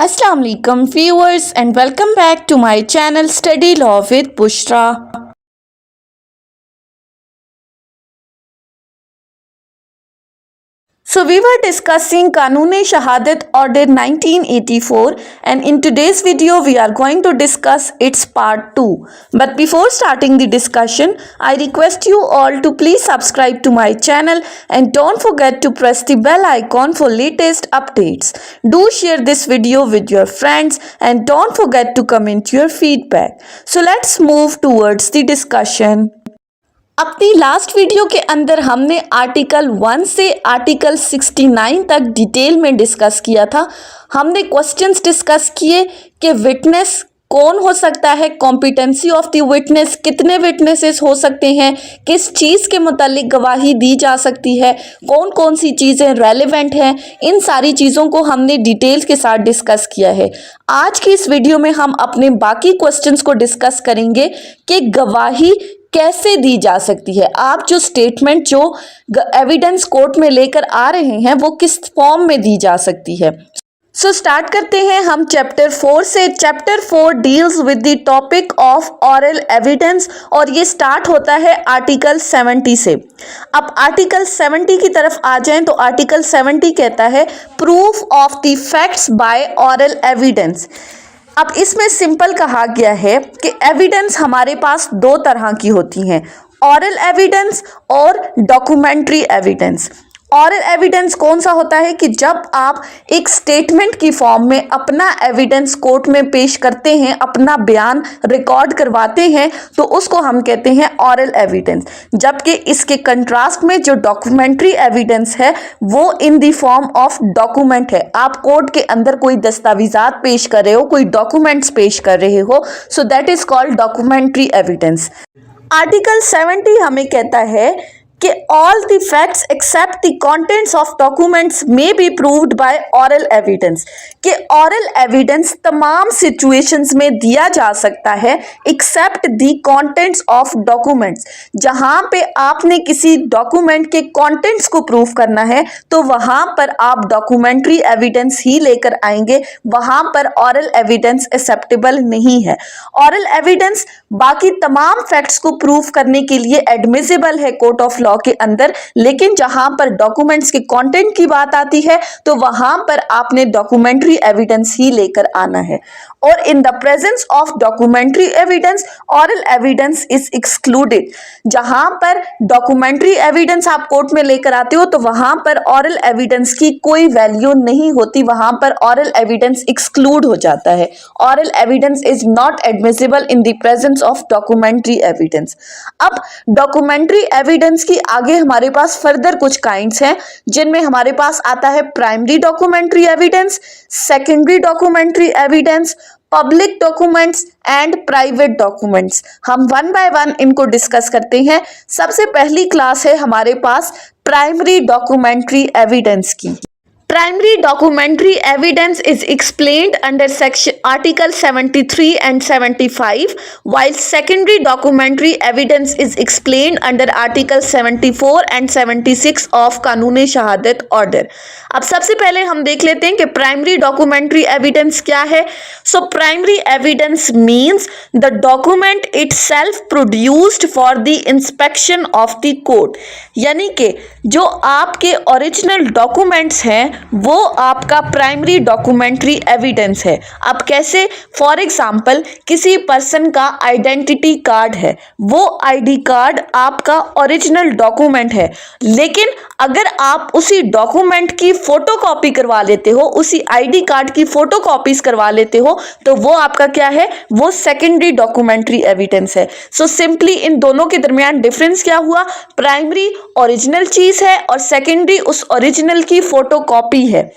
Assalamu alaikum viewers and welcome back to my channel Study Law with Bushra. So we were discussing Kanun-e-Shahadat Order 1984 and in today's video we are going to discuss its part 2. But before starting the discussion, I request you all to please subscribe to my channel and don't forget to press the bell icon for latest updates. Do share this video with your friends and don't forget to comment your feedback. So let's move towards the discussion. अपनी last video के अंदर हमने article 1 से article 69 तक detail में discuss किया था। हमने क्वेश्चंस डिस्कस किए कि विटनेस कौन हो सकता है, कॉम्पिटेंसी ऑफ द विटनेस, कितने विटनेसेस हो सकते हैं, किस चीज़ के मुतालिक गवाही दी जा सकती है, कौन कौन सी चीज़ें रेलेवेंट हैं, इन सारी चीज़ों को हमने डिटेल्स के साथ डिस्कस किया है। आज की इस वीडियो में हम अपने बाकी क्वेश्चंस को डिस्कस करेंगे कि गवाही कैसे दी जा सकती है। आप जो स्टेटमेंट जो एविडेंस कोर्ट में लेकर आ रहे हैं वो किस फॉर्म में दी जा सकती है। सो स्टार्ट करते हैं हम चैप्टर 4 से। Chapter 4 deals with the topic of oral evidence और ये स्टार्ट होता है आर्टिकल 70 से। अब आर्टिकल 70 की तरफ आ जाएं तो आर्टिकल 70 कहता है proof of the facts by oral evidence. अब इसमें सिंपल कहा गया है कि एविडेंस हमारे पास दो तरह की होती हैं, ऑरल एविडेंस और डॉक्यूमेंट्री एविडेंस। ऑरल एविडेंस कौन सा होता है कि जब आप एक स्टेटमेंट की फॉर्म में अपना एविडेंस कोर्ट में पेश करते हैं, अपना बयान रिकॉर्ड करवाते हैं, तो उसको हम कहते हैं ऑरल एविडेंस। जबकि इसके कंट्रास्ट में जो डॉक्यूमेंट्री एविडेंस है वो in the form of document है। आप कोर्ट के अंदर कोई दस्तावेजात पेश कर रहे हो, कोई डॉक्यूमेंट्स पेश कर रहे हो, so that is called documentary evidence. Article 70 हमें कहता है कि all the facts except the contents of documents may be proved by oral evidence, कि oral evidence तमाम situations में दिया जा सकता है except the contents of documents। जहाँ पे आपने किसी document के contents को prove करना है तो वहाँ पर आप documentary evidence ही लेकर आएंगे, वहाँ पर oral evidence acceptable नहीं है। oral evidence बाकी तमाम facts को prove करने के लिए admissible है कोर्ट ऑफ लॉ के अंदर, लेकिन जहां पर डॉक्यूमेंट्स के कंटेंट की बात आती है तो वहां पर आपने डॉक्यूमेंट्री एविडेंस ही लेकर आना है। और in the presence of documentary evidence oral evidence is excluded. जहां पर डॉक्यूमेंट्री एविडेंस आप कोर्ट में लेकर आते हो तो वहां पर ऑरल एविडेंस की कोई वैल्यू नहीं होती, वहां पर ऑरल एविडेंस एक्सक्लूड हो जाता है। Oral evidence is not admissible in the presence of documentary evidence. अब डॉक्यूमेंट्री एविडेंस की आगे हमारे पास फर्दर कुछ काइंड्स हैं जिनमें हमारे पास आता है primary documentary evidence, secondary documentary evidence, public documents and private documents. हम वन बाय वन इनको डिस्कस करते हैं। सबसे पहली क्लास है हमारे पास प्राइमरी डॉक्यूमेंट्री एविडेंस की। Primary documentary evidence is explained under section Article 73 and 75, while secondary documentary evidence is explained under Article 74 and 76 of Kanun-e-Shahadat Order. अब सबसे पहले हम देख लेते हैं कि प्राइमरी डॉक्यूमेंट्री एविडेंस क्या है। So primary evidence means the document itself produced for the inspection of the court, यानी कि जो आपके ओरिजिनल डॉक्यूमेंट्स हैं वो आपका प्राइमरी डॉक्यूमेंट्री एविडेंस है। अब कैसे? फॉर एग्जाम्पल किसी पर्सन का आइडेंटिटी कार्ड है, वो आईडी कार्ड आपका ओरिजिनल डॉक्यूमेंट है, लेकिन अगर आप उसी डॉक्यूमेंट की फोटोकॉपी करवा लेते हो, उसी आईडी कार्ड की फोटोकॉपीज करवा लेते हो, तो वो आपका क्या है? वो सेकेंडरी डॉक्यूमेंट्री एविडेंस है। सो सिंपली इन दोनों के दरमियान डिफरेंस क्या हुआ? प्राइमरी ओरिजिनल चीज है और सेकेंडरी उस ओरिजिनल की फोटोकॉपी है।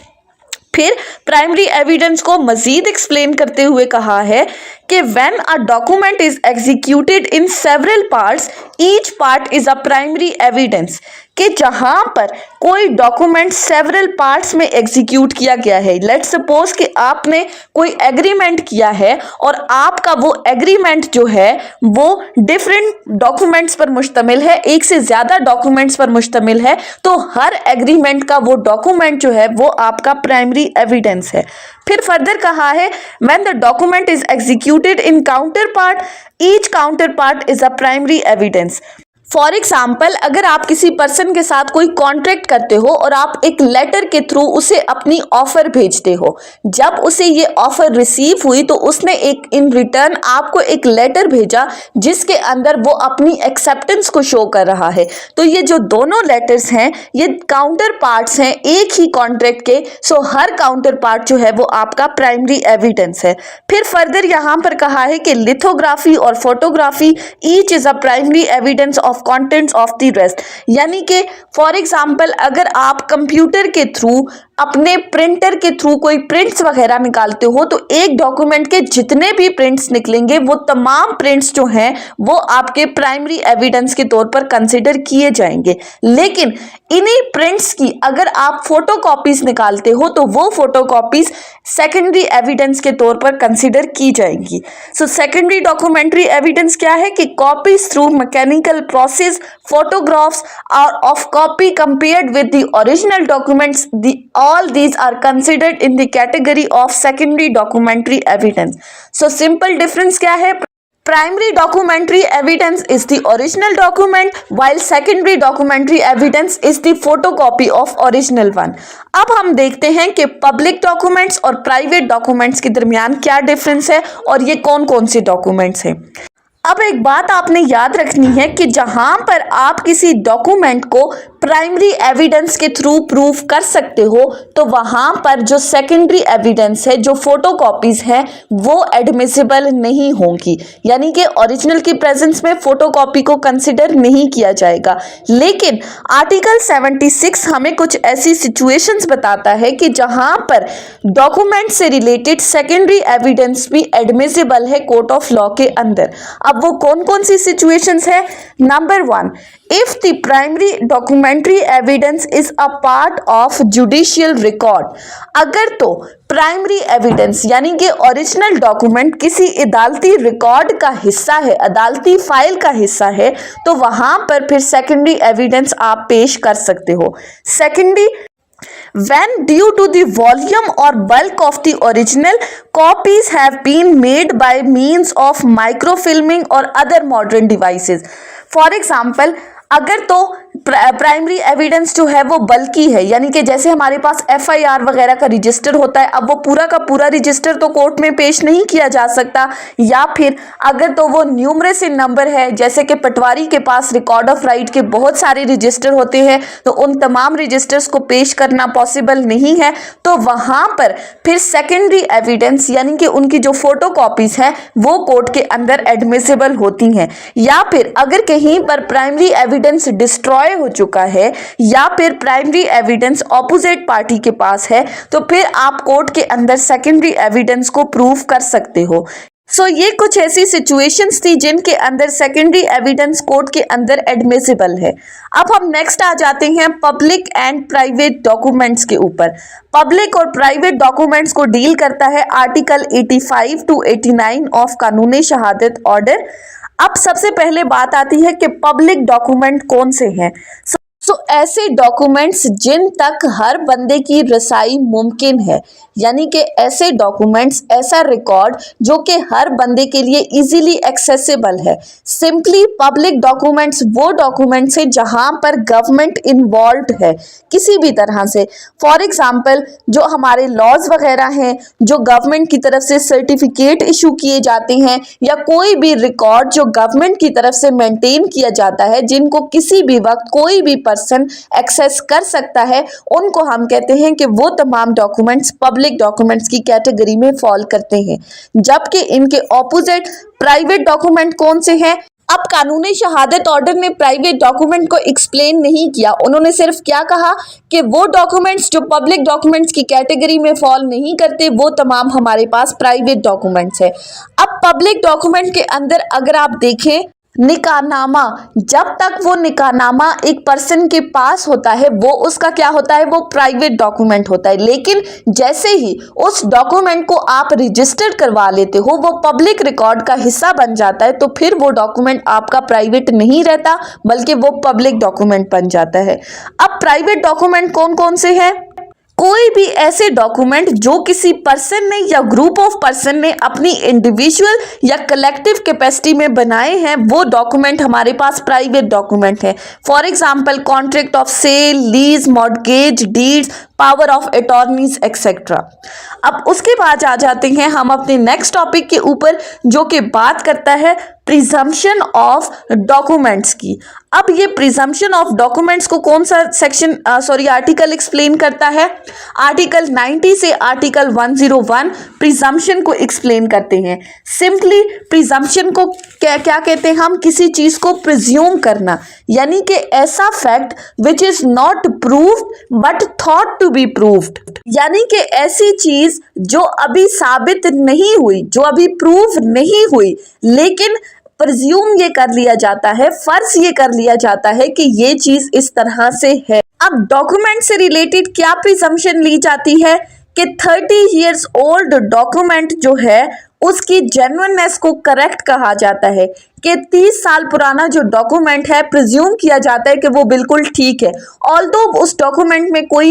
फिर प्राइमरी एविडेंस को मजीद एक्सप्लेन करते हुए कहा है कि when a document is executed in several parts, each part is a primary evidence, कि जहां पर कोई डॉक्यूमेंट सेवरल पार्ट्स में एग्जीक्यूट किया गया है। लेट्स सपोज कि आपने कोई एग्रीमेंट किया है और आपका वो एग्रीमेंट जो है वो डिफरेंट डॉक्यूमेंट्स पर मुश्तमिल है, एक से ज्यादा डॉक्यूमेंट्स पर मुश्तमिल है, तो हर एग्रीमेंट का वो डॉक्यूमेंट जो है वो आपका प्राइमरी एविडेंस है। फिर फर्दर कहा है when the document is executed in counter part, each counter part is a primary evidence. For example, अगर आप किसी पर्सन के साथ कोई कॉन्ट्रैक्ट करते हो और आप एक लेटर के थ्रू उसे अपनी ऑफर भेजते हो, जब उसे ये ऑफर रिसीव हुई तो उसने एक इन रिटर्न आपको एक लेटर भेजा जिसके अंदर वो अपनी एक्सेप्टेंस को शो कर रहा है। तो ये जो दोनों लेटर्स हैं ये काउंटर पार्ट्स हैं एक ही कॉन्ट्रैक्ट के, सो हर काउंटर पार्ट जो है वो आपका प्राइमरी एविडेंस है। फिर फर्दर यहाँ पर कहा है कि लिथोग्राफी और photography each is a primary evidence of contents of the rest, यानी कि फॉर एग्जांपल अगर आप कंप्यूटर के थ्रू अपने प्रिंटर के थ्रू कोई प्रिंट्स वगैरह निकालते हो तो एक डॉक्यूमेंट के जितने भी प्रिंट्स निकलेंगे वो तमाम प्रिंट्स जो हैं वो आपके प्राइमरी एविडेंस के तौर पर कंसिडर किए जाएंगे। लेकिन इन्हीं प्रिंट्स की अगर आप फोटोकॉपीज निकालते हो तो वो फोटोकॉपीज सेकेंडरी एविडेंस के तौर पर कंसिडर की जाएंगी। सो सेकेंडरी डॉक्यूमेंट्री एविडेंस क्या है कि copies through mechanical process, photographs are of copy compared with the original documents, all these are considered in the category of secondary documentary evidence. So simple difference क्या है? Primary documentary evidence is the original document while secondary documentary evidence is the photocopy of original one. अब हम देखते हैं कि public documents और private documents के दरमियान क्या डिफरेंस है और ये कौन कौन से डॉक्यूमेंट्स हैं। अब एक बात आपने याद रखनी है कि जहां पर आप किसी डॉक्यूमेंट को प्राइमरी एविडेंस के थ्रू प्रूफ कर सकते हो तो वहां पर जो सेकेंडरी एविडेंस है, जो फोटोकॉपीज है, वो एडमिसिबल नहीं होंगी, यानी कि ओरिजिनल की प्रेजेंस में फोटोकॉपी को कंसिडर नहीं किया जाएगा। लेकिन आर्टिकल 76 हमें कुछ ऐसी सिचुएशंस बताता है कि जहां पर डॉक्यूमेंट से रिलेटेड सेकेंडरी एविडेंस भी एडमिसिबल है कोर्ट ऑफ लॉ के अंदर। अब वो कौन कौन सी सिचुएशंस है? Number 1, if the primary documentary evidence is a part of judicial record, अगर तो प्राइमरी एविडेंस यानी कि ओरिजिनल डॉक्यूमेंट किसी अदालती रिकॉर्ड का हिस्सा है, अदालती फाइल का हिस्सा है, तो वहां पर फिर सेकेंडरी एविडेंस आप पेश कर सकते हो। Secondary, when due to the volume or bulk of the original, copies have been made by means of microfilming or other modern devices. For example, अगर तो प्राइमरी एविडेंस जो है वो बल्कि है, यानी कि जैसे हमारे पास FIR वगैरह का रजिस्टर होता है, अब वो पूरा का पूरा रजिस्टर तो कोर्ट में पेश नहीं किया जा सकता, या फिर अगर तो वो न्यूमरस इन नंबर है, जैसे कि पटवारी के पास रिकॉर्ड ऑफ राइट के बहुत सारे रजिस्टर होते हैं तो उन तमाम रजिस्टर्स को पेश करना पॉसिबल नहीं है, तो वहां पर फिर सेकेंडरी एविडेंस यानी कि उनकी जो फोटो कॉपीज है वो कोर्ट के अंदर एडमिसिबल होती हैं। या फिर अगर कहीं पर प्राइमरी एविडेंस डिस्ट्रॉय हो चुका है या फिर प्राइमरी एविडेंस ऑपोजिट पार्टी के पास है तो फिर आप कोर्ट के अंदर सेकेंडरी एविडेंस को प्रूव कर सकते हो। सो ये कुछ ऐसी सिचुएशंस थी जिनके अंदर सेकेंडरी एविडेंस कोर्ट के अंदर एडमिसिबल है। अब हम नेक्स्ट आ जाते हैं पब्लिक एंड प्राइवेट डॉक्यूमेंट्स के ऊपर। पब्लिक और प्राइवेट डॉक्यूमेंट्स को डील करता है आर्टिकल 85 to 89 ऑफ कानूनी शहादत ऑर्डर। अब सबसे पहले बात आती है कि पब्लिक डॉक्यूमेंट कौन से हैं। सो ऐसे डॉक्यूमेंट्स जिन तक हर बंदे की रसाई मुमकिन है, यानी कि ऐसे डॉक्यूमेंट्स, ऐसा रिकॉर्ड जो कि हर बंदे के लिए इजीली एक्सेसिबल है। सिंपली पब्लिक डॉक्यूमेंट्स वो डॉक्यूमेंट्स हैं जहां पर गवर्नमेंट इन्वॉल्व है किसी भी तरह से। फॉर एग्जांपल जो हमारे लॉज वगैरह हैं, जो गवर्नमेंट की तरफ से सर्टिफिकेट इशू किए जाते हैं, या कोई भी रिकॉर्ड जो गवर्नमेंट की तरफ से मेंटेन किया जाता है जिनको किसी भी वक्त कोई भी पर्सन एक्सेस कर सकता है, उनको हम कहते हैं कि वो तमाम डॉक्यूमेंट्स पब्लिक डॉक्यूमेंट्स की कैटेगरी में फॉल करते हैं। जबकि इनके ऑपोजिट प्राइवेट डॉक्यूमेंट कौन से हैं? अब कानूनी शहादत ऑर्डर ने प्राइवेट डॉक्यूमेंट को एक्सप्लेन नहीं किया, उन्होंने सिर्फ क्या कहा कि वो डॉक्यूमेंट्स जो पब्लिक डॉक्यूमेंट्स की कैटेगरी में फॉल नहीं करते वो तमाम हमारे पास प्राइवेट डॉक्यूमेंट्स है। अब पब्लिक डॉक्यूमेंट के अंदर अगर आप देखें निकाहनामा, जब तक वो निकाहनामा एक पर्सन के पास होता है वो उसका क्या होता है, वो प्राइवेट डॉक्यूमेंट होता है। लेकिन जैसे ही उस डॉक्यूमेंट को आप रजिस्टर करवा लेते हो, वो पब्लिक रिकॉर्ड का हिस्सा बन जाता है, तो फिर वो डॉक्यूमेंट आपका प्राइवेट नहीं रहता बल्कि वो पब्लिक डॉक्यूमेंट बन जाता है। अब प्राइवेट डॉक्यूमेंट कौन कौन से हैं? कोई भी ऐसे डॉक्यूमेंट जो किसी पर्सन ने या ग्रुप ऑफ पर्सन ने अपनी इंडिविजुअल या कलेक्टिव कैपेसिटी में बनाए हैं, वो डॉक्यूमेंट हमारे पास प्राइवेट डॉक्यूमेंट है। For example contract of sale, lease, mortgage, deeds, power of attorneys etcetera. अब उसके बाद आ जाते हैं हम अपने नेक्स्ट टॉपिक के ऊपर, जो कि बात करता है प्रिजम्पशन ऑफ डॉक्यूमेंट्स की। अब ये प्रिजम्पशन ऑफ डॉक्यूमेंट्स को कौन सा सेक्शन आर्टिकल एक्सप्लेन करता है? आर्टिकल 90 से आर्टिकल 101 प्रिजम्पशन को एक्सप्लेन करते हैं। सिंपली प्रिजम्पशन को क्या कहते हैं? हम किसी चीज को प्रिज्यूम करना, यानी कि ऐसा fact which is not proved but thought to be proved, यानी कि ऐसी चीज जो अभी साबित नहीं हुई, जो अभी प्रूव नहीं हुई, लेकिन प्रिज्यूम ये कर लिया जाता है, फर्ज ये कर लिया जाता है कि ये चीज इस तरह से है। अब डॉक्यूमेंट से रिलेटेड क्या प्रिजम्पशन ली जाती है कि 30 इयर्स ओल्ड डॉक्यूमेंट जो है उसकी जेन्युइननेस को करेक्ट कहा जाता है, कि 30 साल पुराना जो डॉक्यूमेंट है प्रिज्यूम किया जाता है कि वो बिल्कुल ठीक है। ऑल्दो उस डॉक्यूमेंट में कोई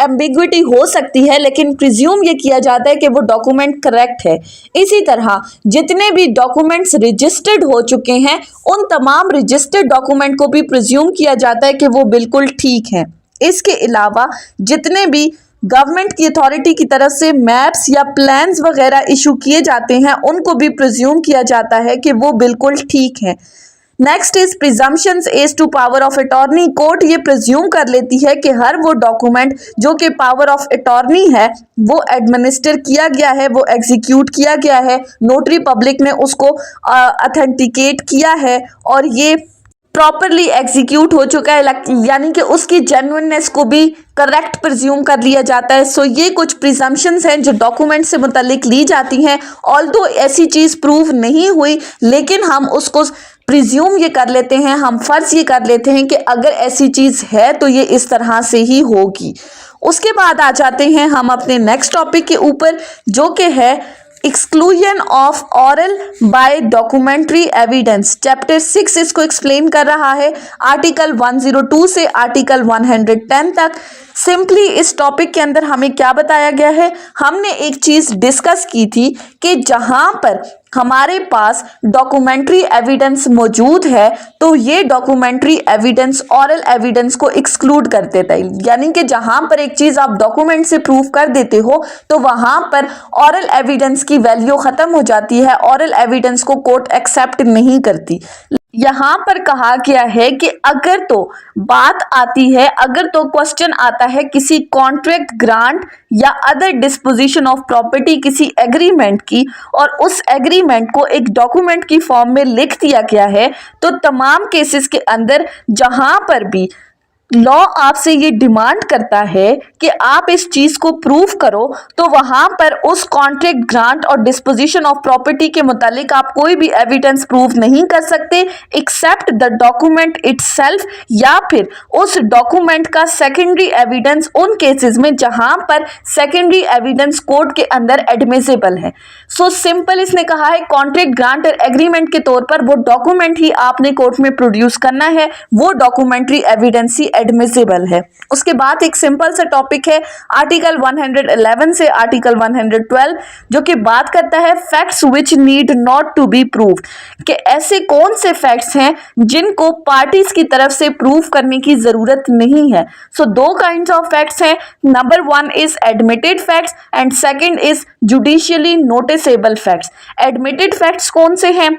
एम्बिग्विटी हो सकती है, लेकिन प्रिज्यूम ये किया जाता है कि वो डॉक्यूमेंट करेक्ट है। इसी तरह जितने भी डॉक्यूमेंट्स रजिस्टर्ड हो चुके हैं, उन तमाम रजिस्टर्ड डॉक्यूमेंट को भी प्रिज्यूम किया जाता है कि वो बिल्कुल ठीक है। इसके अलावा जितने भी गवर्नमेंट की अथॉरिटी की तरफ से मैप्स या प्लान्स वगैरह इशू किए जाते हैं, उनको भी प्रिज्यूम किया जाता है कि वो बिल्कुल ठीक है। Next is presumptions as to power of attorney. Court ये प्रिज्यूम कर लेती है कि हर वो डॉक्यूमेंट जो कि पावर ऑफ अटॉर्नी है वो एडमिनिस्टर किया गया है, वो एग्जीक्यूट किया गया है, नोटरी पब्लिक ने उसको ऑथेंटिकेट किया है और ये प्रॉपरली एग्जीक्यूट हो चुका है, यानी कि उसकी जेन्युइननेस को भी करेक्ट प्रिज्यूम कर लिया जाता है। सो ये कुछ प्रिजम्पशंस हैं जो डॉक्यूमेंट से मुतालिक ली जाती हैं। ऑल्दो ऐसी चीज़ प्रूव नहीं हुई, लेकिन हम उसको प्रिज्यूम ये कर लेते हैं, हम फर्ज ये कर लेते हैं कि अगर ऐसी चीज़ है तो ये इस तरह से ही होगी। उसके बाद आ जाते हैं हम अपने नेक्स्ट टॉपिक के ऊपर, जो कि है exclusion of oral by documentary evidence. Chapter 6 इसको एक्सप्लेन कर रहा है, आर्टिकल 102 से आर्टिकल 110 तक। सिंपली इस टॉपिक के अंदर हमें क्या बताया गया है? हमने एक चीज डिस्कस की थी कि जहां पर हमारे पास डॉक्यूमेंट्री एविडेंस मौजूद है तो ये डॉक्यूमेंट्री एविडेंस ऑरल एविडेंस को एक्सक्लूड कर देता है, यानी कि जहां पर एक चीज आप डॉक्यूमेंट से प्रूव कर देते हो तो वहां पर ऑरल एविडेंस की वैल्यू खत्म हो जाती है, ऑरल एविडेंस को कोर्ट एक्सेप्ट नहीं करती। यहाँ पर कहा गया है कि अगर तो बात आती है, अगर तो क्वेश्चन आता है किसी कॉन्ट्रैक्ट, ग्रांट या अदर डिस्पोजिशन ऑफ प्रॉपर्टी, किसी एग्रीमेंट की, और उस एग्रीमेंट को एक डॉक्यूमेंट की फॉर्म में लिख दिया गया है, तो तमाम केसेस के अंदर जहां पर भी लॉ आपसे ये डिमांड करता है कि आप इस चीज को प्रूव करो, तो वहां पर उस कॉन्ट्रैक्ट, ग्रांट और डिस्पोजिशन ऑफ प्रॉपर्टी के मुतालिक आप कोई भी एविडेंस प्रूव नहीं कर सकते एक्सेप्ट द डॉक्यूमेंट इटसेल्फ, या फिर उस डॉक्यूमेंट का सेकेंडरी एविडेंस उन केसेस में जहां पर सेकेंडरी एविडेंस कोर्ट के अंदर एडमिसिबल है। सो सिंपल इसने कहा है कॉन्ट्रैक्ट, ग्रांट और एग्रीमेंट के तौर पर वो डॉक्यूमेंट ही आपने कोर्ट में प्रोड्यूस करना है, वो डॉक्यूमेंट्री एविडेंस ही एडमिसिबल है। उसके बाद एक सिंपल सा टॉपिक है आर्टिकल 111 से आर्टिकल 112, जो कि बात करता है facts which need not to be proved, कि ऐसे कौन से फैक्ट्स हैं जिनको पार्टीज की तरफ से प्रूव करने की जरूरत नहीं है। सो दो काइंड्स ऑफ फैक्ट्स हैं, number 1 is admitted facts and second is judicially noticeable facts. Admitted facts कौन से हैं?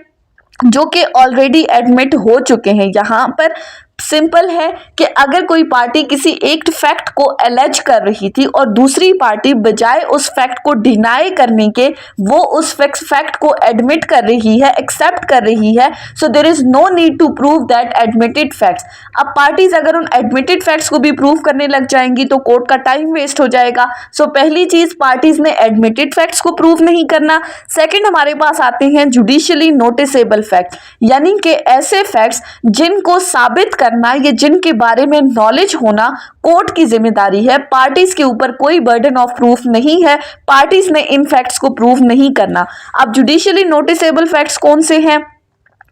जो कि ऑलरेडी एडमिट हो चुके हैं। यहाँ पर सिंपल है कि अगर कोई पार्टी किसी एक फैक्ट को एलेज कर रही थी और दूसरी पार्टी बजाय उस फैक्ट को डिनाई करने के वो उस फैक्ट को एडमिट कर रही है, एक्सेप्ट कर रही है, so there is no need to prove that admitted facts. अब पार्टीज अगर उन एडमिटेड फैक्ट्स को भी प्रूव करने लग जाएंगी तो कोर्ट का टाइम वेस्ट हो जाएगा। सो पहली चीज, पार्टीज ने एडमिटेड फैक्ट्स को प्रूव नहीं करना। सेकेंड, हमारे पास आते हैं जुडिशियली नोटिसेबल फैक्ट, यानी कि ऐसे फैक्ट्स जिनको साबित करना या जिनके बारे में नॉलेज होना कोर्ट की जिम्मेदारी है, पार्टीज के ऊपर कोई बर्डन ऑफ प्रूफ नहीं है, पार्टीज ने इन फैक्ट्स को प्रूव नहीं करना। अब जुडिशियली नोटिसेबल फैक्ट्स कौन से हैं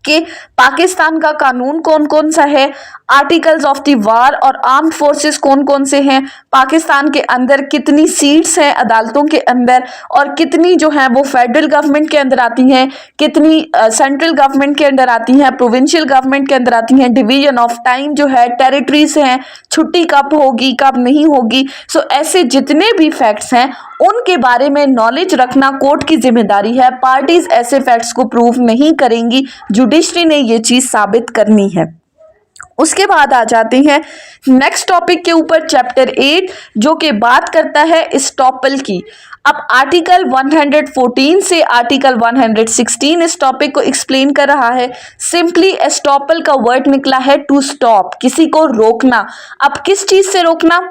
कि पाकिस्तान का कानून कौन कौन सा है, आर्टिकल्स ऑफ द वार और आर्म्ड फोर्सेस कौन कौन से हैं, पाकिस्तान के अंदर कितनी सीट्स हैं अदालतों के अंदर और कितनी जो है वो फेडरल गवर्नमेंट के अंदर आती हैं, कितनी सेंट्रल गवर्नमेंट के अंदर आती हैं, प्रोविंशियल गवर्नमेंट के अंदर आती हैं, डिवीजन ऑफ टाइम जो है, टेरिटरीज हैं, छुट्टी कब होगी कब नहीं होगी। सो ऐसे जितने भी फैक्ट्स हैं उनके बारे में नॉलेज रखना कोर्ट की जिम्मेदारी है। पार्टीज ऐसे फैक्ट्स को प्रूव नहीं करेंगी, जुडिशरी ने ये चीज साबित करनी है। उसके बाद आ जाते हैं नेक्स्ट टॉपिक के ऊपर, चैप्टर 8, जो कि बात करता है एस्टॉपल की। अब आर्टिकल 114 से आर्टिकल 116 इस टॉपिक को एक्सप्लेन कर रहा है। सिंपली एस्टॉपल का वर्ड निकला है टू स्टॉप, किसी को रोकना। अब किस चीज से रोकना?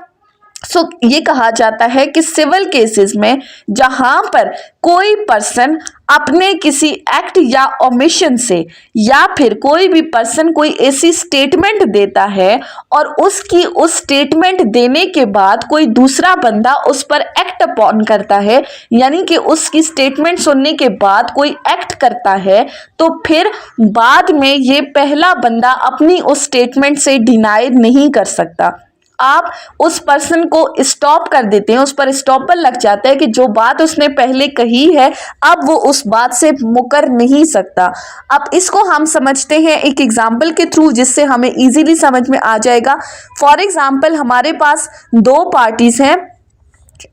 ये कहा जाता है कि सिविल केसेस में जहां पर कोई पर्सन अपने किसी एक्ट या ओमिशन से या फिर कोई भी पर्सन कोई ऐसी स्टेटमेंट देता है और उसकी उस स्टेटमेंट देने के बाद कोई दूसरा बंदा उस पर एक्ट अपॉन करता है, यानी कि उसकी स्टेटमेंट सुनने के बाद कोई एक्ट करता है, तो फिर बाद में ये पहला बंदा अपनी उस स्टेटमेंट से डिनाई नहीं कर सकता। आप उस पर्सन को स्टॉप कर देते हैं, उस पर स्टॉपर लग जाता है कि जो बात उसने पहले कही है अब वो उस बात से मुकर नहीं सकता। अब इसको हम समझते हैं एक एग्जाम्पल के थ्रू, जिससे हमें इजीली समझ में आ जाएगा। फॉर एग्जाम्पल हमारे पास दो पार्टीज हैं,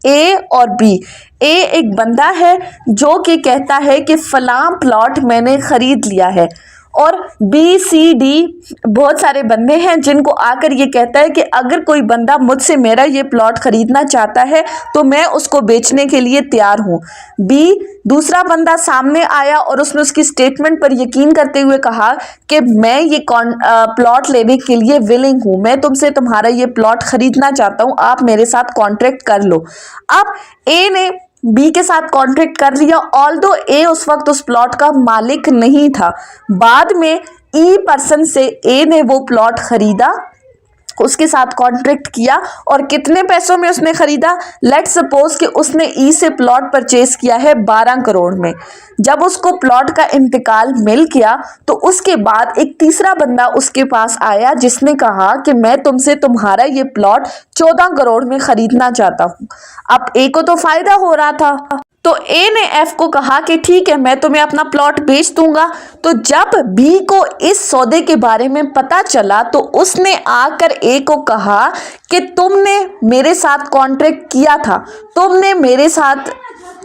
ए और बी। ए एक बंदा है जो कि कहता है कि फलां प्लॉट मैंने खरीद लिया है, और बी सी डी बहुत सारे बंदे हैं जिनको आकर ये कहता है कि अगर कोई बंदा मुझसे मेरा ये प्लॉट खरीदना चाहता है तो मैं उसको बेचने के लिए तैयार हूँ। बी दूसरा बंदा सामने आया और उसने उसकी स्टेटमेंट पर यकीन करते हुए कहा कि मैं ये प्लॉट लेने के लिए विलिंग हूँ, मैं तुमसे तुम्हारा ये प्लॉट खरीदना चाहता हूँ, आप मेरे साथ कॉन्ट्रैक्ट कर लो। अब ए ने बी के साथ कॉन्ट्रैक्ट कर लिया, ऑल्दो ए उस वक्त उस प्लॉट का मालिक नहीं था। बाद में ई पर्सन से ए ने वो प्लॉट खरीदा, उसके साथ कॉन्ट्रैक्ट किया, और कितने पैसों में उसने खरीदा? लेट्स सपोज कि उसने ई से प्लॉट परचेज किया है 12 करोड़ में। जब उसको प्लॉट का इंतकाल मिल गया तो उसके बाद एक तीसरा बंदा उसके पास आया जिसने कहा कि मैं तुमसे तुम्हारा ये प्लॉट 14 करोड़ में खरीदना चाहता हूँ। अब ए को तो फायदा हो रहा था, तो ए ने एफ को कहा कि ठीक है मैं तुम्हें अपना प्लॉट बेच दूंगा। तो जब बी को इस सौदे के बारे में पता चला तो उसने आकर ए को कहा कि तुमने मेरे साथ कॉन्ट्रैक्ट किया था, तुमने मेरे साथ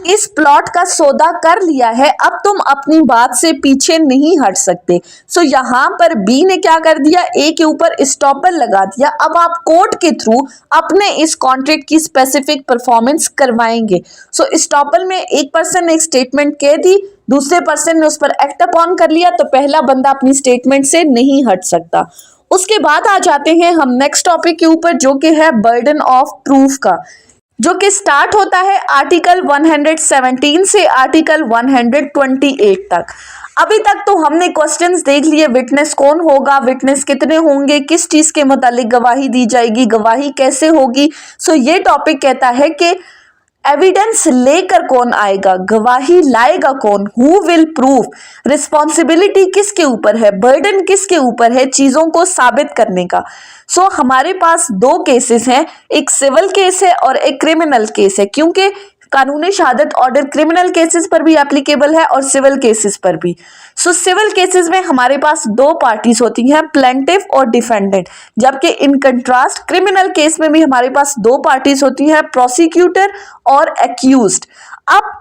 इस प्लॉट का सौदा कर लिया है, अब तुम अपनी बात से पीछे नहीं हट सकते। सो यहाँ पर बी ने क्या कर दिया? ए के ऊपर स्टॉपर लगा दिया। अब आप कोर्ट के थ्रू अपने इस कॉन्ट्रैक्ट की स्पेसिफिक परफॉर्मेंस करवाएंगे। सो स्टॉपर में एक पर्सन ने एक स्टेटमेंट कह दी, दूसरे पर्सन ने उस पर एक्ट अपॉन कर लिया, तो पहला बंदा अपनी स्टेटमेंट से नहीं हट सकता। उसके बाद आ जाते हैं हम नेक्स्ट टॉपिक के ऊपर, जो कि है बर्डन ऑफ प्रूफ का, जो कि स्टार्ट होता है आर्टिकल 117 से आर्टिकल 128 तक। अभी तक तो हमने क्वेश्चंस देख लिए, विटनेस कौन होगा, विटनेस कितने होंगे, किस चीज के मुतालिक गवाही दी जाएगी, गवाही कैसे होगी। सो ये टॉपिक कहता है कि एविडेंस लेकर कौन आएगा, गवाही लाएगा कौन, हु विल प्रूव, रिस्पॉन्सिबिलिटी किसके ऊपर है, बर्डन किसके ऊपर है चीजों को साबित करने का। सो हमारे पास दो केसेस हैं, एक सिविल केस है और एक क्रिमिनल केस है, क्योंकि कानूनी शहादत ऑर्डर क्रिमिनल केसेस पर भी एप्लीकेबल है और सिविल केसेस पर भी। सो सिविल केसेस में हमारे पास दो पार्टीज होती हैं, प्लेंटिफ और डिफेंडेंट, जबकि इन कंट्रास्ट क्रिमिनल केस में भी हमारे पास दो पार्टीज होती हैं, प्रोसिक्यूटर और एक्यूज्ड। अब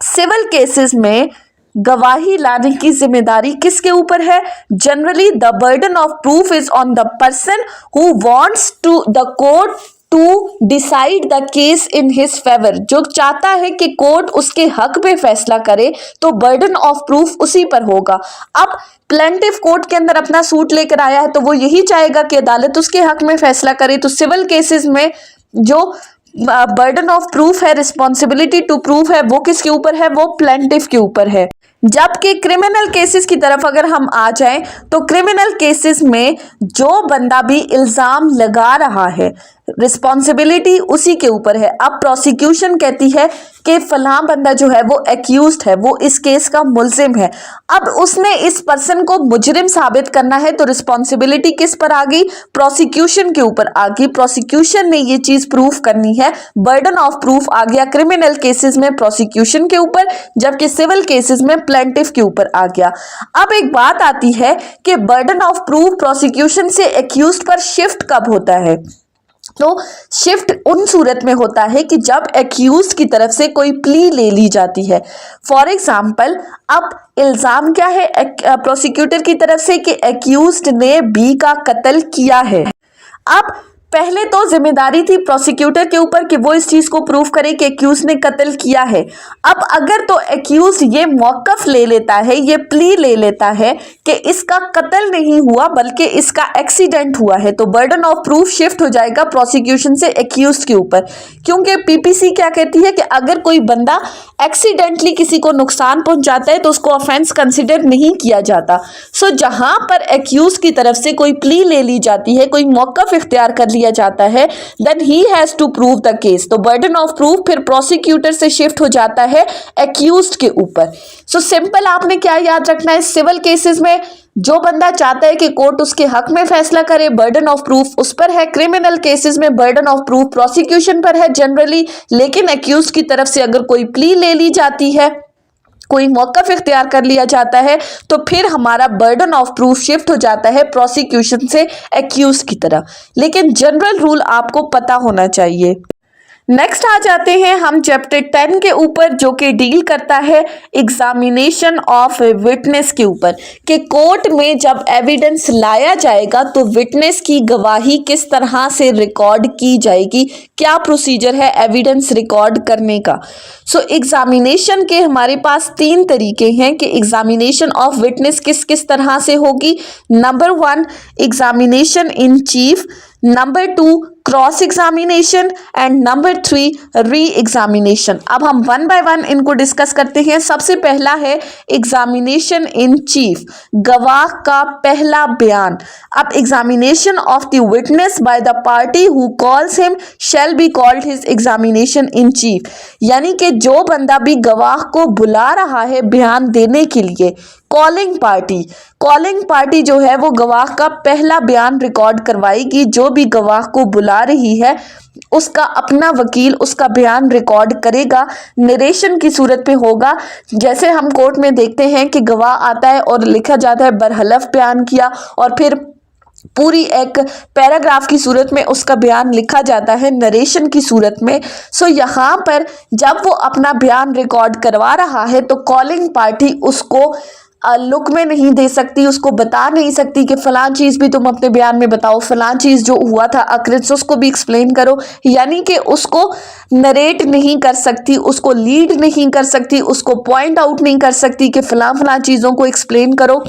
सिविल केसेस में गवाही लाने की जिम्मेदारी किसके ऊपर है? Generally the burden of proof is on the person who wants to the court to decide the case in his favour, जो चाहता है कि कोर्ट उसके हक में फैसला करे, तो बर्डन ऑफ प्रूफ उसी पर होगा। अब प्लेंटिफ कोर्ट के अंदर अपना सूट लेकर आया है तो वो यही चाहेगा कि अदालत उसके हक में फैसला करे। तो सिविल केसेस में जो बर्डन ऑफ प्रूफ है, रिस्पॉन्सिबिलिटी टू प्रूफ है, वो किसके ऊपर है? वो प्लेंटिफ के ऊपर है। जबकि क्रिमिनल केसेस की तरफ अगर हम आ जाएं तो क्रिमिनल केसेस में जो बंदा भी इल्जाम लगा रहा है रिस्पॉन्सिबिलिटी उसी के ऊपर है। अब प्रोसिक्यूशन कहती है कि फलां बंदा जो है वो एक्यूज्ड है, वो इस केस का मुल्जिम है। अब उसने इस पर्सन को मुजरिम साबित करना है तो रिस्पॉन्सिबिलिटी किस पर आ गई? प्रोसिक्यूशन के ऊपर आ गई। प्रोसिक्यूशन ने ये चीज प्रूफ करनी है, बर्डन ऑफ प्रूफ आ गया क्रिमिनल केसेस में प्रोसिक्यूशन के ऊपर, जबकि सिविल केसेस में प्लेंटिफ के ऊपर आ गया। अब एक बात आती है कि बर्डन ऑफ प्रूफ प्रोसिक्यूशन से एक्यूज्ड पर शिफ्ट कब होता है? तो शिफ्ट उन सूरत में होता है कि जब एक्यूज की तरफ से कोई प्ली ले ली जाती है। फॉर एग्जाम्पल, अब इल्जाम क्या है प्रोसिक्यूटर की तरफ से कि एक्यूज्ड ने बी का कत्ल किया है। अब पहले तो जिम्मेदारी थी प्रोसिक्यूटर के ऊपर कि वो इस चीज को प्रूव करे कि एक्यूज ने कत्ल किया है। अब अगर तो एक्यूज ये मौकफ ले लेता है, ये प्ली ले लेता है कि इसका कत्ल नहीं हुआ बल्कि इसका एक्सीडेंट हुआ है, तो बर्डन ऑफ प्रूफ शिफ्ट हो जाएगा प्रोसिक्यूशन से एक्यूज के ऊपर। क्योंकि पीपीसी क्या कहती है कि अगर कोई बंदा एक्सीडेंटली किसी को नुकसान पहुंचाता है तो उसको ऑफेंस कंसिडर नहीं किया जाता। सो जहां पर एक्यूज की तरफ से कोई प्ली ले ली जाती है, कोई मौकफ इख्तियार कर लिया जाता है, then he has to prove the case. तो बर्डन ऑफ प्रूफ फिर प्रोसिक्यूटर से शिफ्ट हो जाता है एक्यूज्ड के ऊपर। सो सिंपल आपने क्या याद रखना है, सिविल केसेस में जो बंदा चाहता है कि कोर्ट उसके हक में फैसला करे, बर्डन ऑफ प्रूफ उस पर है। क्रिमिनल केसेस में बर्डन ऑफ प्रूफ प्रोसिक्यूशन पर है जनरली, लेकिन एक्यूज की तरफ से अगर कोई प्ली ले ली जाती है, कोई मौकफ इख्तियार कर लिया जाता है, तो फिर हमारा बर्डन ऑफ प्रूफ शिफ्ट हो जाता है प्रोसिक्यूशन से एक्यूज की तरफ। लेकिन जनरल रूल आपको पता होना चाहिए। नेक्स्ट आ जाते हैं हम चैप्टर 10 के ऊपर, जो कि डील करता है एग्जामिनेशन ऑफ विटनेस के ऊपर, कि कोर्ट में जब एविडेंस लाया जाएगा तो विटनेस की गवाही किस तरह से रिकॉर्ड की जाएगी, क्या प्रोसीजर है एविडेंस रिकॉर्ड करने का। सो एग्जामिनेशन के हमारे पास 3 तरीके हैं कि एग्जामिनेशन ऑफ विटनेस किस किस तरह से होगी। Number 1 examination in chief, number 2 cross examination and number 3 re examination. अब हम 1 बाय 1 इनको डिस्कस करते हैं। सबसे पहला है एग्जामिनेशन इन चीफ, गवाह का पहला बयान। अब examination of the witness bye the party who calls him shall be called his examination in chief, यानी कि जो बंदा भी गवाह को बुला रहा है बयान देने के लिए, कॉलिंग पार्टी जो है वो गवाह का पहला बयान रिकॉर्ड करवाएगी। जो भी गवाह को बुला रही है उसका अपना वकील उसका बयान रिकॉर्ड करेगा, नरेशन की सूरत पे होगा। जैसे हम कोर्ट में देखते हैं कि गवाह आता है और लिखा जाता है बरहलफ बयान किया, और फिर पूरी एक पैराग्राफ की सूरत में उसका बयान लिखा जाता है नरेशन की सूरत में। सो यहाँ पर जब वो अपना बयान रिकॉर्ड करवा रहा है तो कॉलिंग पार्टी उसको लुक में नहीं दे सकती, उसको बता नहीं सकती कि फलां चीज़ भी तुम अपने बयान में बताओ, फलां चीज़ जो हुआ था अक्रेंस उसको भी एक्सप्लेन करो, यानी कि उसको नरेट नहीं कर सकती, उसको लीड नहीं कर सकती, उसको पॉइंट आउट नहीं कर सकती कि फलां फलां चीज़ों को एक्सप्लेन करो।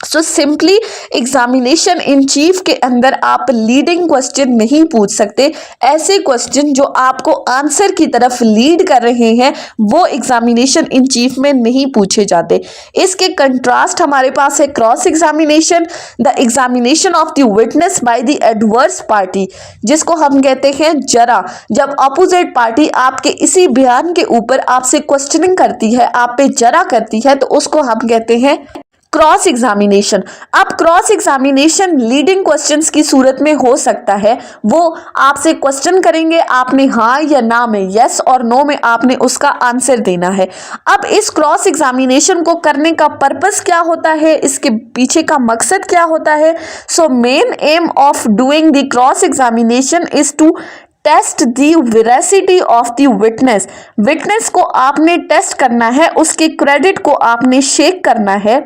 So simply examination in chief के अंदर आप लीडिंग क्वेश्चन नहीं पूछ सकते। ऐसे क्वेश्चन जो आपको आंसर की तरफ लीड कर रहे हैं वो एग्जामिनेशन इन चीफ में नहीं पूछे जाते। इसके कंट्रास्ट हमारे पास है cross examination, the examination of the witness by the adverse party, जिसको हम कहते हैं जरा। जब अपोजिट पार्टी आपके इसी बयान के ऊपर आपसे क्वेश्चनिंग करती है, आप पे जरा करती है, तो उसको हम कहते हैं क्रॉस एग्जामिनेशन। अब क्रॉस एग्जामिनेशन लीडिंग क्वेश्चंस की सूरत में हो सकता है, वो आपसे क्वेश्चन करेंगे, आपने हाँ या ना में, यस और नो में आपने उसका आंसर देना है। अब इस क्रॉस एग्जामिनेशन को करने का पर्पस क्या होता है, इसके पीछे का मकसद क्या होता है? So main aim of doing the cross examination is to test the veracity of the witness. Witness को आपने टेस्ट करना है, उसके क्रेडिट को आपने शेक करना है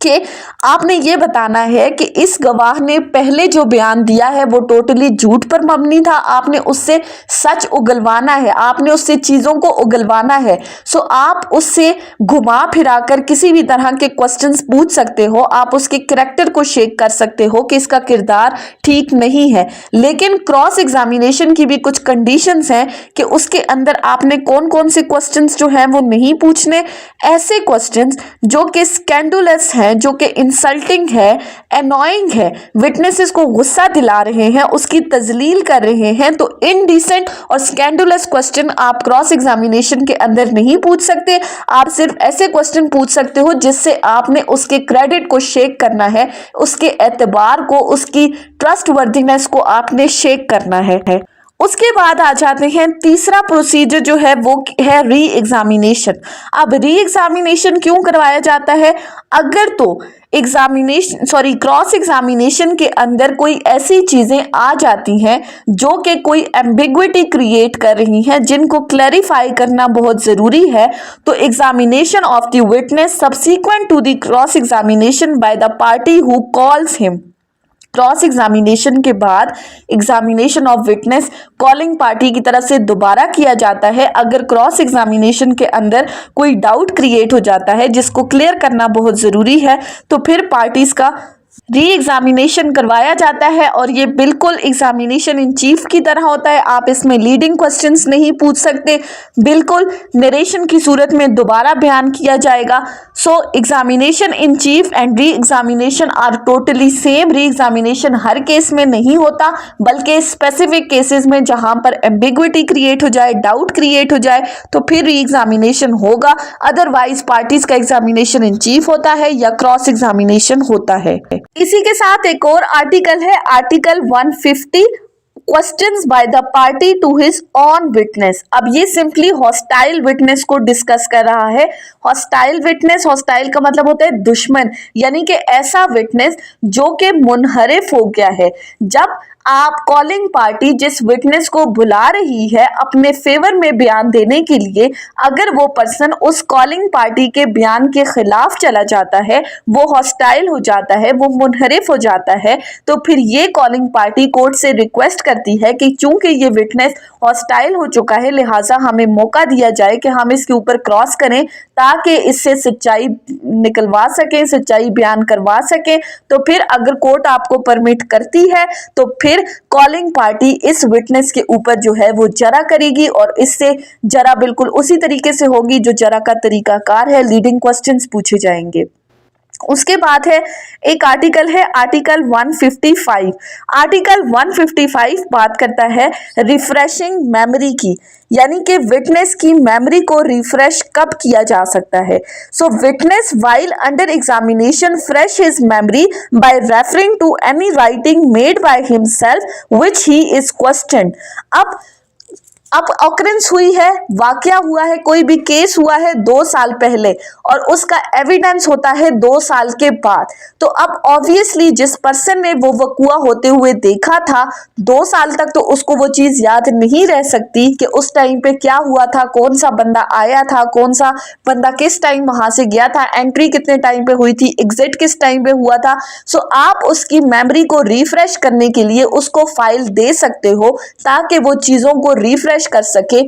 कि आपने ये बताना है कि इस गवाह ने पहले जो बयान दिया है वो टोटली झूठ पर मबनी था। आपने उससे सच उगलवाना है, आपने उससे चीज़ों को उगलवाना है। सो आप उससे घुमा फिरा कर किसी भी तरह के क्वेश्चंस पूछ सकते हो, आप उसके करैक्टर को शेक कर सकते हो कि इसका किरदार ठीक नहीं है। लेकिन क्रॉस एग्जामिनेशन की भी कुछ कंडीशंस हैं कि उसके अंदर आपने कौन कौन से क्वेश्चंस जो हैं वो नहीं पूछने। ऐसे क्वेश्चंस जो कि स्कैंडुलस हैं, जो कि इंसल्टिंग है, एनॉइंग है, विटनेसेस को गुस्सा दिला रहे हैं, उसकी तजलील कर रहे हैं, तो इनडिसेंट और स्कैंडुलस क्वेश्चन आप क्रॉस एग्जामिनेशन के अंदर नहीं पूछ सकते। आप सिर्फ ऐसे क्वेश्चन पूछ सकते हो जिससे आपने उसके क्रेडिट को शेक करना है, उसके एतबार को, उसकी ट्रस्टवर्दीनेस को आपने शेक करना है। उसके बाद आ जाते हैं तीसरा प्रोसीजर जो है वो है री एग्जामिनेशन। अब री एग्जामिनेशन क्यों करवाया जाता है? अगर तो क्रॉस एग्जामिनेशन के अंदर कोई ऐसी चीजें आ जाती हैं जो कि कोई एम्बिग्विटी क्रिएट कर रही हैं, जिनको क्लैरिफाई करना बहुत जरूरी है, तो examination of the witness subsequent to the cross examination by the party who calls him. Cross examination के बाद examination of witness calling party की तरफ से दोबारा किया जाता है। अगर क्रॉस एग्जामिनेशन के अंदर कोई डाउट क्रिएट हो जाता है जिसको क्लियर करना बहुत ज़रूरी है, तो फिर पार्टीज का री एग्जामिनेशन करवाया जाता है। और ये बिल्कुल एग्जामिनेशन इन चीफ की तरह होता है। आप इसमें लीडिंग क्वेश्चंस नहीं पूछ सकते, बिल्कुल नरेशन की सूरत में दोबारा बयान किया जाएगा। So examination in chief and re examination are totally same. Re examination हर केस में नहीं होता, बल्कि स्पेसिफिक केसेस में जहां पर एम्बिग्विटी क्रिएट हो जाए, डाउट क्रिएट हो जाए, तो फिर री एग्जामिनेशन होगा। अदरवाइज पार्टीज का एग्जामिनेशन इन चीफ होता है या क्रॉस एग्जामिनेशन होता है। इसी के साथ एक और आर्टिकल है, article 150, questions by the party to his own witness. अब ये सिंपली हॉस्टाइल विटनेस को डिस्कस कर रहा है। हॉस्टाइल विटनेस, हॉस्टाइल का मतलब होता है दुश्मन, यानी कि ऐसा विटनेस जो कि मुनहरिफ हो गया है। जब आप कॉलिंग पार्टी जिस विटनेस को बुला रही है अपने फेवर में बयान देने के लिए, अगर वो पर्सन उस कॉलिंग पार्टी के बयान के खिलाफ चला जाता है, वो हॉस्टाइल हो जाता है, वो मुनहरिफ हो जाता है, तो फिर ये कॉलिंग पार्टी कोर्ट से रिक्वेस्ट करती है कि चूंकि ये विटनेस हॉस्टाइल हो चुका है, लिहाजा हमें मौका दिया जाए कि हम इसके ऊपर क्रॉस करें ताकि इससे सच्चाई निकलवा सकें, सच्चाई बयान करवा सकें। तो फिर अगर कोर्ट आपको परमिट करती है तो फिर कॉलिंग पार्टी इस विटनेस के ऊपर जो है वो जरा करेगी, और इससे जरा बिल्कुल उसी तरीके से होगी जो जरा का तरीकाकार है। लीडिंग क्वेश्चंस पूछे जाएंगे। उसके बाद है एक आर्टिकल है, आर्टिकल 155। आर्टिकल 155 बात करता है रिफ्रेशिंग मेमोरी की, यानी कि विटनेस की मेमोरी को रिफ्रेश कब किया जा सकता है। So witness while under examination fresh his memory by referring to any writing made by himself which he is questioned. अब ऑकरेंस हुई है, वाकया हुआ है, कोई भी केस हुआ है 2 साल पहले और उसका एविडेंस होता है 2 साल के बाद, तो अब ऑब्वियसली जिस पर्सन ने वो वकुआ होते हुए देखा था 2 साल तक, तो उसको वो चीज याद नहीं रह सकती कि उस टाइम पे क्या हुआ था, कौन सा बंदा आया था, कौन सा बंदा किस टाइम वहां से गया था, एंट्री कितने टाइम पे हुई थी, एग्जिट किस टाइम पे हुआ था। सो आप उसकी मेमोरी को रिफ्रेश करने के लिए उसको फाइल दे सकते हो ताकि वो चीजों को रिफ्रेश कर सके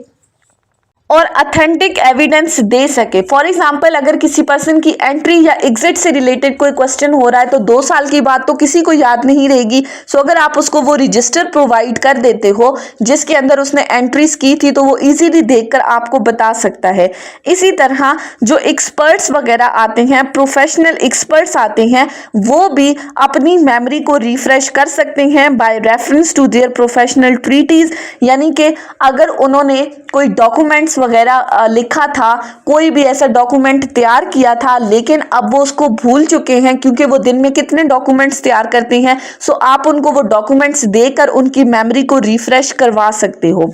और अथेंटिक एविडेंस दे सके। फॉर एग्जाम्पल, अगर किसी पर्सन की एंट्री या एग्जिट से रिलेटेड कोई क्वेश्चन हो रहा है तो 2 साल की बात तो किसी को याद नहीं रहेगी। सो अगर आप उसको वो रजिस्टर प्रोवाइड कर देते हो जिसके अंदर उसने एंट्रीज की थी, तो वो इजीली देखकर आपको बता सकता है। इसी तरह जो एक्सपर्ट्स वगैरह आते हैं, प्रोफेशनल एक्सपर्ट्स आते हैं, वो भी अपनी मेमोरी को रिफ्रेश कर सकते हैं by reference to their professional treaties, यानी कि अगर उन्होंने कोई डॉक्यूमेंट्स वगैरह लिखा था, कोई भी ऐसा डॉक्यूमेंट तैयार किया था, लेकिन अब वो उसको भूल चुके हैं क्योंकि वो दिन में कितने डॉक्यूमेंट्स तैयार करते हैं। सो आप उनको वो डॉक्यूमेंट्स देकर उनकी मेमोरी को रिफ्रेश करवा सकते हो।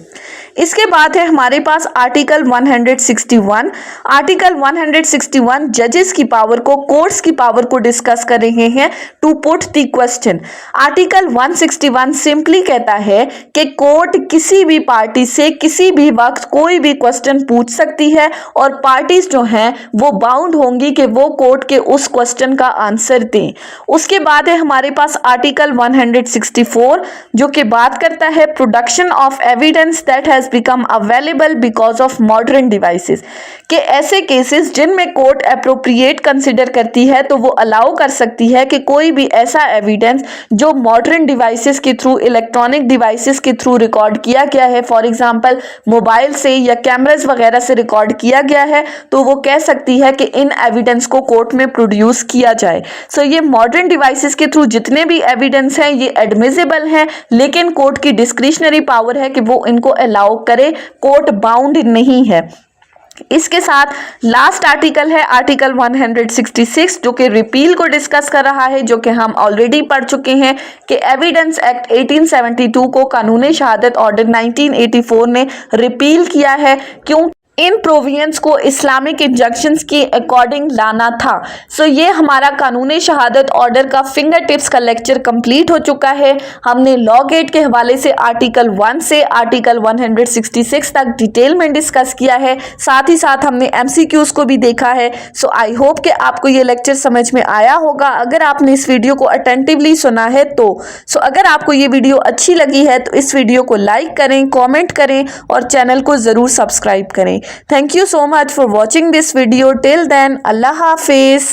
इसके बाद है हमारे पास आर्टिकल 161। आर्टिकल 161 जजेस की पावर को, कोर्ट्स की पावर को डिस्कस कर रहे हैं to put the question. Article 161 simply कहता है कि कोर्ट किसी भी पार्टी से किसी भी वक्त कोई भी क्वेश्चन पूछ सकती है और पार्टीज जो हैं वो बाउंड होंगी कि वो कोर्ट के उस क्वेश्चन का आंसर दें। उसके बाद है हमारे पास आर्टिकल 164 जो कि बात करता है production of evidence that has become available because of modern devices, कि ऐसे केसेस जिनमें कोर्ट अप्रोप्रिएट कंसिडर करती है तो वो अलाउ कर सकती है कि कोई भी ऐसा एविडेंस जो मॉडर्न डिवाइसेस के थ्रू, इलेक्ट्रॉनिक डिवाइसेस के थ्रू रिकॉर्ड किया गया है, फॉर एग्जांपल मोबाइल से या कैमरास वगैरह से रिकॉर्ड किया गया है, तो वो कह सकती है कि इन एविडेंस को कोर्ट में प्रोड्यूस किया जाए। सो ये मॉडर्न डिवाइसेस के थ्रू जितने भी एविडेंस हैं ये एडमिसिबल हैं, लेकिन कोर्ट की डिस्क्रिशनरी पावर है कि वो इनको अलाउ करे, कोर्ट बाउंड नहीं है। इसके साथ लास्ट आर्टिकल है आर्टिकल 166 जो कि रिपील को डिस्कस कर रहा है, जो कि हम ऑलरेडी पढ़ चुके हैं कि एविडेंस एक्ट 1872 को कानूनी शहादत ऑर्डर 1984 ने रिपील किया है। क्यों? इन प्रोविजंस को इस्लामिक इंजंक्शंस के अकॉर्डिंग लाना था। सो ये हमारा कानूनी शहादत ऑर्डर का फिंगर टिप्स का लेक्चर कंप्लीट हो चुका है। हमने लॉ गेट के हवाले से आर्टिकल 1 से आर्टिकल 166 तक डिटेल में डिस्कस किया है, साथ ही साथ हमने MCQs को भी देखा है। सो आई होप कि आपको ये लेक्चर समझ में आया होगा अगर आपने इस वीडियो को अटेंटिवली सुना है तो। अगर आपको ये वीडियो अच्छी लगी है तो इस वीडियो को लाइक करें, कॉमेंट करें और चैनल को ज़रूर सब्सक्राइब करें। Thank you so much for watching this video. Till then, Allah Hafiz.